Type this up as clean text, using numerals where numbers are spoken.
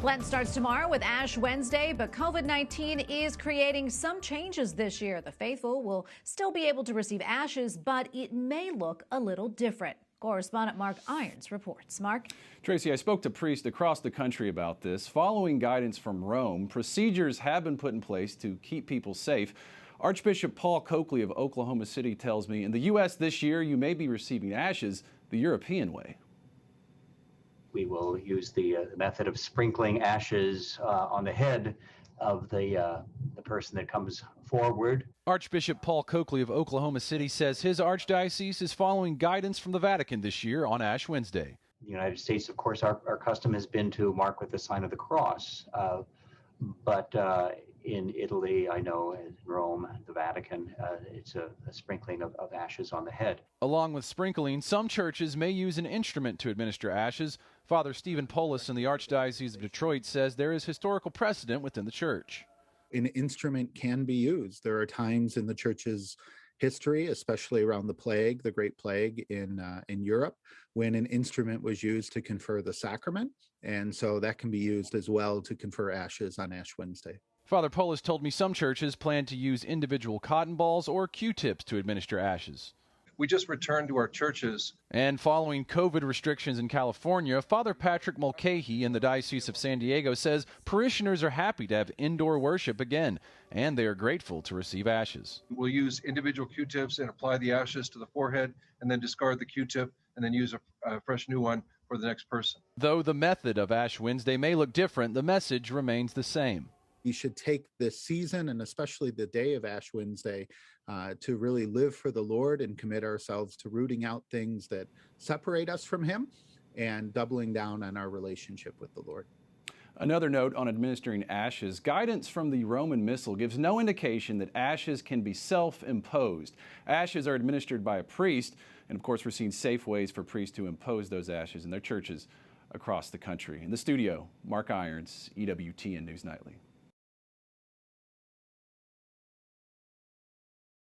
Lent starts tomorrow with Ash Wednesday, but COVID-19 is creating some changes this year. The faithful will still be able to receive ashes, but it may look a little different. Correspondent Mark Irons reports. Mark? Tracy, I spoke to priests across the country about this. Following guidance from Rome, procedures have been put in place to keep people safe. Archbishop Paul Coakley of Oklahoma City tells me in the U.S. this year, you may be receiving ashes the European way. We will use the method of sprinkling ashes on the head of the person that comes forward. Archbishop Paul Coakley of Oklahoma City says his archdiocese is following guidance from the Vatican this year on Ash Wednesday. In the United States, of course, our custom has been to mark with the sign of the cross. But in Italy, I know, in Rome, the Vatican, it's a sprinkling of ashes on the head. Along with sprinkling, some churches may use an instrument to administer ashes. Father Stephen Polis in the Archdiocese of Detroit says there is historical precedent within the church. An instrument can be used. There are times in the church's history, especially around the plague, the Great Plague in Europe, when an instrument was used to confer the sacrament. And so that can be used as well to confer ashes on Ash Wednesday. Father Polis told me some churches plan to use individual cotton balls or Q-tips to administer ashes. We just returned to our churches. And following COVID restrictions in California, Father Patrick Mulhakey in the Diocese of San Diego says parishioners are happy to have indoor worship again, and they are grateful to receive ashes. We'll use individual Q-tips and apply the ashes to the forehead, and then discard the Q-tip, and then use a fresh new one for the next person. Though the method of Ash Wednesday may look different, the message remains the same. We should take this season, and especially the day of Ash Wednesday, to really live for the Lord and commit ourselves to rooting out things that separate us from Him and doubling down on our relationship with the Lord. Another note on administering ashes, guidance from the Roman Missal gives no indication that ashes can be self-imposed. Ashes are administered by a priest, and of course we're seeing safe ways for priests to impose those ashes in their churches across the country. In the studio, Mark Irons, EWTN News Nightly.